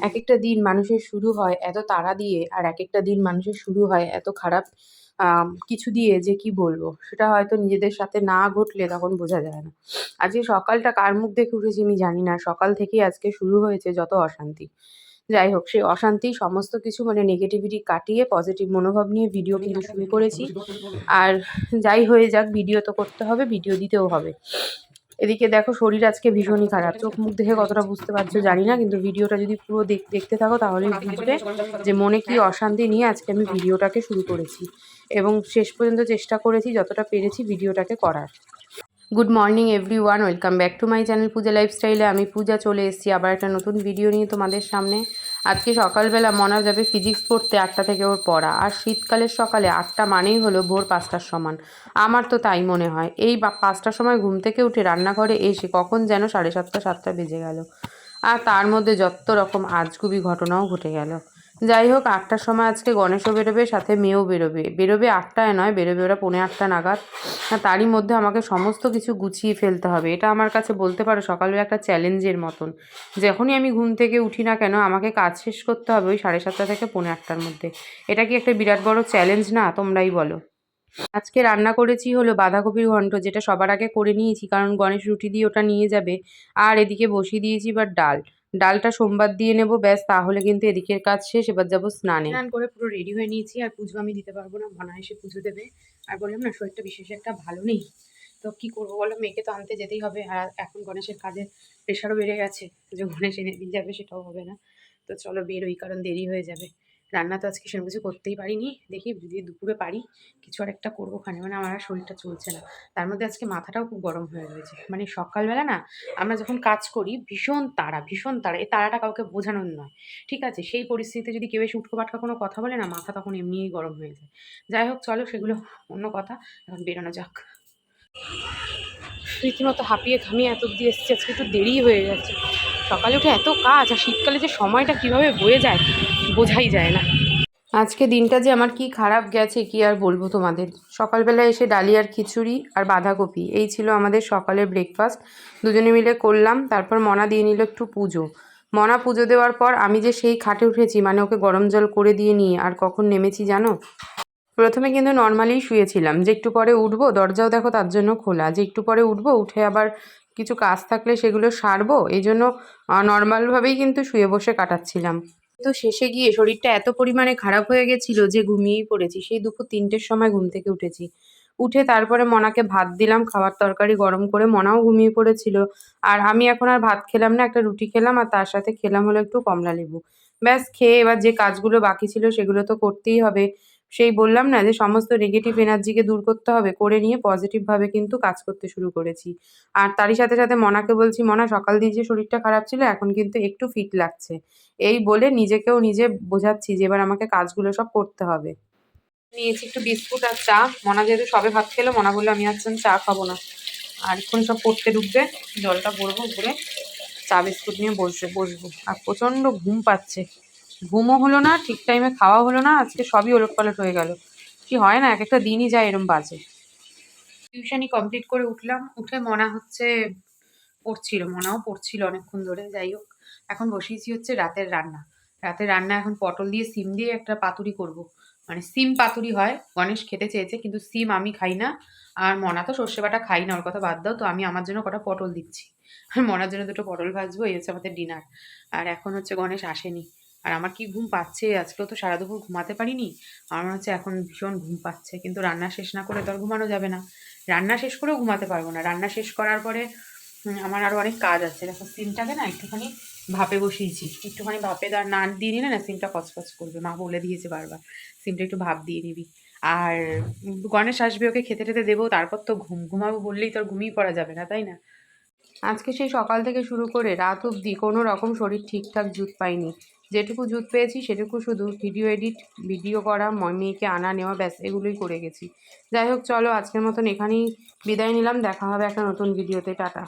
একেকটা দিন মানুষের শুরু হয় এত তাড়া দিয়ে, আর একেকটা দিন মানুষের শুরু হয় এত খারাপ কিছু দিয়ে যে কি বলবো? সেটা হয়তো নিজেদের সাথে না ঘটলে তখন বোঝা যায় না। আজকে সকালটা কার মুখ দেখে উঠেছি আমি জানি না। সকাল থেকেই আজকে শুরু হয়েছে যত অশান্তি। যাই হোক, সেই অশান্তি সমস্ত কিছু মানে নেগেটিভিটি কাটিয়ে পজিটিভ মনোভাব নিয়ে ভিডিও কিন্তু শুরু করেছি। আর যাই হয়ে যাক, ভিডিও তো করতে হবে, ভিডিও দিতেও হবে। এদিকে দেখো, শরীর আজকে ভীষণই খারাপ। চোখ মুখ দেখে কতটা বুঝতে পারছো জানি না, কিন্তু ভিডিওটা যদি পুরো দেখতে থাকো তাহলেই বুঝবে যে মনে কি অশান্তি নিয়ে আজকে আমি ভিডিওটাকে শুরু করেছি, এবং শেষ পর্যন্ত চেষ্টা করেছি যতটা পেরেছি ভিডিওটাকে করার। Good morning everyone, welcome back to my channel Puja লাইফস্টাইলে। আমি পূজা চলে এসেছি আবার একটা নতুন ভিডিও নিয়ে তোমাদের সামনে। আজকে সকালবেলা মনা যাবে ফিজিক্স পড়তে, 8টা থেকে ওর পড়া। আর শীতকালের সকালে 8টা মানেই হলো ভোর 5টার সমান। আমার তো তাই মনে হয়। এই 5টার সময় ঘুম থেকে উঠে রান্নাঘরে এসে কখন যেন 7:30 7টা বেজে গেল। আর তার মধ্যে যত রকম আজগুবি ঘটনাও ঘটে গেল। যাই হোক, 8টার সময় আজকে গণেশও বেরোবে, সাথে মেয়েও বেরোবে 8টায় নয়, বেরোবে ওরা 7:45 নাগাদ। আর তারই মধ্যে আমাকে সমস্ত কিছু গুছিয়ে ফেলতে হবে। এটা আমার কাছে বলতে পারো সকালবেলা একটা চ্যালেঞ্জের মতন। যখনই আমি ঘুম থেকে উঠি না কেন, আমাকে কাজ শেষ করতে হবে ওই 7:30 থেকে 7:45-র মধ্যে। এটা কি একটা বিরাট বড় চ্যালেঞ্জ না? তোমরাই বলো। আজকে রান্না করেছি হলো বাঁধাকপির ঘন্ট, যেটা সবার আগে করে নিয়েছি কারণ গণেশ রুটি দিয়ে ওটা নিয়ে যাবে। আর এদিকে বসিয়ে দিয়েছি এবার ডালটা সোমবার দিয়ে নেবো, ব্যাস তাহলে কিন্তু এদিকের কাজ শেষ। এবার যাবো স্নানে। স্নান করে পুরো রেডি হয়ে নিয়েছি, আর পুজো আমি দিতে পারবো না, মনা এসে পুজো দেবে। আর বললাম না, শরীরটা বিশেষ একটা ভালো নেই, তো কি করবো বলো, মেয়েকে তো আনতে যেতেই হবে। আর এখন গণেশের কাজের প্রেশারও বেড়ে গেছে, যে গণেশ এনে দিয়ে যাবে সেটাও হবে না। তো চলো বেরোই, কারণ দেরি হয়ে যাবে। রান্না তো আজকে সেরকম কিছু করতেই পারিনি, দেখি যদি দুপুরে পারি কিছু আর একটা করবো খানে। মানে আমার আর শরীরটা চলছে না। তার মধ্যে আজকে মাথাটাও খুব গরম হয়ে রয়েছে। মানে সকালবেলা না, আমরা যখন কাজ করি ভীষণ তাড়া। এই তাড়াটা কাউকে বোঝানোর নয়, ঠিক আছে? সেই পরিস্থিতিতে যদি কেউ এসে উটকো পাটকা কোনো কথা বলে না, মাথা তখন এমনিই গরম হয়ে যায়। যাই হোক, চলো সেগুলো অন্য কথা, এখন বেরোনো যাক। রীতিমতো হাঁপিয়ে ঘামিয়ে এত অব্দি এসেছি, আজকে একটু দেরি হয়ে যাচ্ছে। সকালে উঠে এত কাজ, আর শীতকালে যে সময়টা কীভাবে বয়ে যায় বোঝাই যায় না। আজকে দিনটা যে আমার কি খারাপ গেছে কি আর বলবো তোমাদের। সকালবেলা এসে ডালিয়ার খিচুড়ি আর বাঁধাকপি এই ছিল আমাদের সকালের ব্রেকফাস্ট। দুজনে মিলে করলাম। তারপর মনা দিয়ে নিল একটু পুজো। মনা পুজো দেওয়ার পর আমি যে সেই খাটে উঠেছি, মানে ওকে গরম জল করে দিয়ে নিয়ে আর কখন নেমেছি জানো? প্রথমে কিন্তু নর্মালিই শুয়েছিলাম, যে একটু পরে উঠবো, দরজাও দেখো তার জন্য খোলা, যে একটু পরে উঠবো, উঠে আবার কিছু কাজ থাকলে সেগুলো সারবো, এই জন্য নর্মালভাবেই কিন্তু শুয়ে বসে কাটাচ্ছিলাম। তো শেষে গিয়ে শরীরটা এত পরিমাণে খারাপ হয়ে গেছিল যে ঘুমিয়েই পড়েছি। সেই দুপুর 3টের সময় ঘুম থেকে উঠেছি। উঠে তারপরে মনাকে ভাত দিলাম, খাবার তরকারি গরম করে। মনাও ঘুমিয়ে পড়েছিল। আর আমি এখন আর ভাত খেলাম না, একটা রুটি খেলাম, আর তার সাথে খেলাম হলো একটু কমলা লেবু। ব্যাস খেয়ে এবার যে কাজগুলো বাকি ছিল সেগুলো তো করতেই হবে। সেই বললাম না যে সমস্ত নেগেটিভ এনার্জিকে দূর করতে হবে, করে নিয়ে পজিটিভভাবে কিন্তু কাজ করতে শুরু করেছি। আর তারই সাথে সাথে মনাকে বলছি, মনা সকাল দিয়ে যে শরীরটা খারাপ ছিল এখন কিন্তু একটু ফিট লাগছে। এই বলে নিজেকেও নিজে বোঝাচ্ছি যে এবার আমাকে কাজগুলো সব করতে হবে। নিয়েছি একটু বিস্কুট আর চা। মনা যেহেতু সবে ভাত খেলো, মনা বললো আমি আজকে চা খাবো না। আর এখন সব পড়তে ঢুকবে, জলটা ভরবো, ভরে চা বিস্কুট নিয়ে বসবো। আর প্রচণ্ড ঘুম পাচ্ছে। ঘুমও হলো না, ঠিক টাইমে খাওয়া হলো না, আজকে সবই ওলটপালট হয়ে গেল। কি হয় না, এক একটা দিনই যায় এরম বাজে। টিউশনি কমপ্লিট করে উঠলাম, উঠে মনা হচ্ছে মনাও পড়ছিল অনেকক্ষণ ধরে। যাই হোক, এখন বসিয়েছি হচ্ছে রাতের রান্না এখন পটল দিয়ে সিম দিয়ে একটা পাতুরি করব। মানে সিম পাতুরি হয়, গণেশ খেতে চেয়েছে, কিন্তু সিম আমি খাই না। আর মনা তো সর্ষে বাটা খাই না, ওর কথা বাদ দাও। তো আমি আমার জন্য কটা পটল দিচ্ছি, আর মনার জন্য দুটো পটল ভাজবো। এই হচ্ছে আমাদের ডিনার। আর এখন হচ্ছে গণেশ আসেনি। আর আমার কি ঘুম পাচ্ছে, আজকেও তো সারা দুপুর ঘুমাতে পারিনি। আমার মনে হচ্ছে এখন ভীষণ ঘুম পাচ্ছে, কিন্তু রান্না শেষ না করে তো আর ঘুমানো যাবে না। রান্না শেষ করেও ঘুমাতে পারবো না। রান্না শেষ করার পরে আমার আরও অনেক কাজ আছে। দেখো, সিমটাকে না একটুখানি ভাপে বসিয়েছি। একটুখানি ভাপে না দিয়ে নিলে না সিমটা কচকচ করবে, মা বলে দিয়েছে বারবার সিমটা একটু ভাপ দিয়ে নিবি। আর গণেশ আসবে, ওকে খেতে টেতে দেবো, তারপর তো ঘুমাবো বললেই তো আর ঘুমিয়ে পড়া যাবে না, তাই না? আজকে সেই সকাল থেকে শুরু করে রাত অবধি কোনো রকম শরীর ঠিকঠাক জুত পাইনি। যেটুকু জুত পেয়েছি সেটুকু শুধু ভিডিও এডিট, ভিডিও করা, মেয়েকে আনা নেওয়া, ব্যাস এগুলোই করে গেছি। যাই হোক, চলো আজকের মতন এখানেই বিদায় নিলাম। দেখা হবে একটা নতুন ভিডিওতে। টাটা।